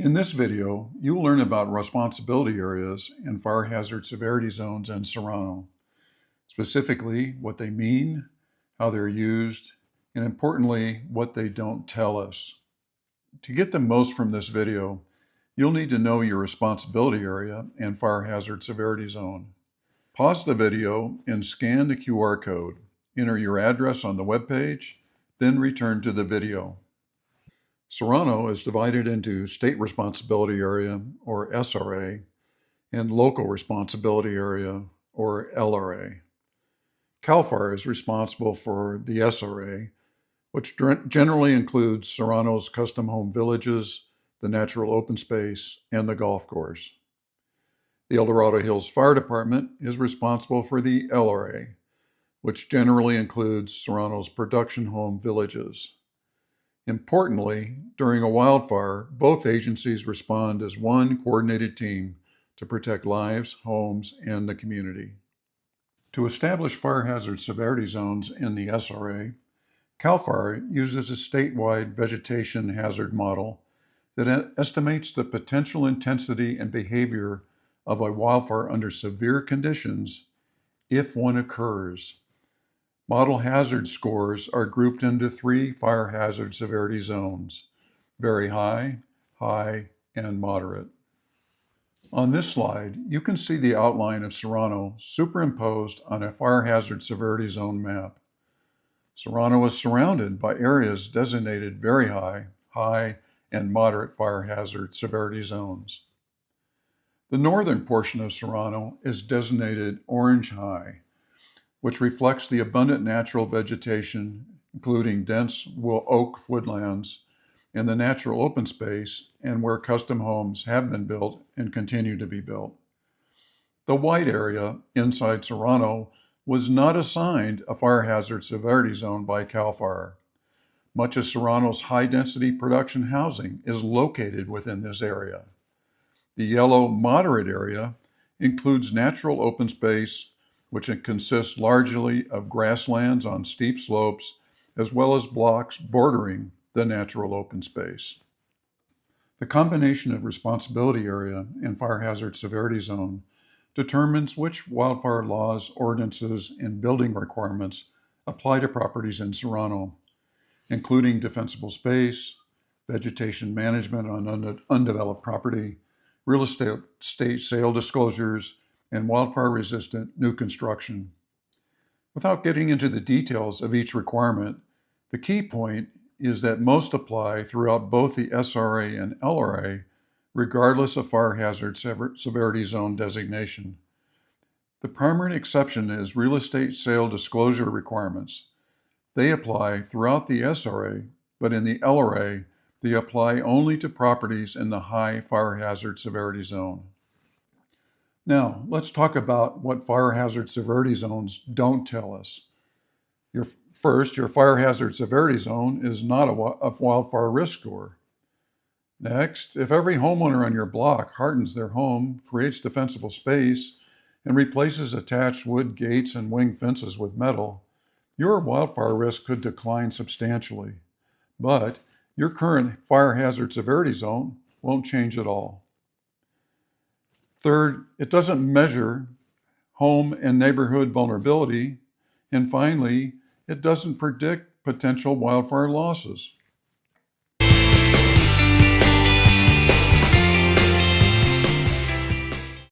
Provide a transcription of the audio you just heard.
In this video, you'll learn about responsibility areas and fire hazard severity zones in Serrano, specifically what they mean, how they're used, and importantly, what they don't tell us. To get the most from this video, you'll need to know your responsibility area and fire hazard severity zone. Pause the video and scan the QR code. Enter your address on the web page, then return to the video. Serrano is divided into State Responsibility Area, or SRA, and Local Responsibility Area, or LRA. CAL FIRE is responsible for the SRA, which generally includes Serrano's custom home villages, the natural open space, and the golf course. The El Dorado Hills Fire Department is responsible for the LRA, which generally includes Serrano's production home villages. Importantly, during a wildfire, both agencies respond as one coordinated team to protect lives, homes, and the community. To establish fire hazard severity zones in the SRA, CAL FIRE uses a statewide vegetation hazard model that estimates the potential intensity and behavior of a wildfire under severe conditions if one occurs. Model hazard scores are grouped into 3 fire hazard severity zones: very high, high, and moderate. On this slide, you can see the outline of Serrano superimposed on a fire hazard severity zone map. Serrano is surrounded by areas designated very high, high, and moderate fire hazard severity zones. The northern portion of Serrano is designated orange high, which reflects the abundant natural vegetation, including dense oak woodlands, and the natural open space, and where custom homes have been built and continue to be built. The white area inside Serrano was not assigned a fire hazard severity zone by CAL FIRE. Much of Serrano's high-density production housing is located within this area. The yellow moderate area includes natural open space, which consists largely of grasslands on steep slopes, as well as blocks bordering the natural open space. The combination of responsibility area and fire hazard severity zone determines which wildfire laws, ordinances, and building requirements apply to properties in Serrano, including defensible space, vegetation management on undeveloped property, real estate sale disclosures, and wildfire-resistant new construction. Without getting into the details of each requirement, the key point is that most apply throughout both the SRA and LRA, regardless of fire hazard severity zone designation. The primary exception is real estate sale disclosure requirements. They apply throughout the SRA, but in the LRA, they apply only to properties in the high fire hazard severity zone. Now, let's talk about what fire hazard severity zones don't tell us. Your fire hazard severity zone is not a wildfire risk score. Next, if every homeowner on your block hardens their home, creates defensible space, and replaces attached wood gates and wing fences with metal, your wildfire risk could decline substantially. But your current fire hazard severity zone won't change at all. Third, it doesn't measure home and neighborhood vulnerability. And finally, it doesn't predict potential wildfire losses.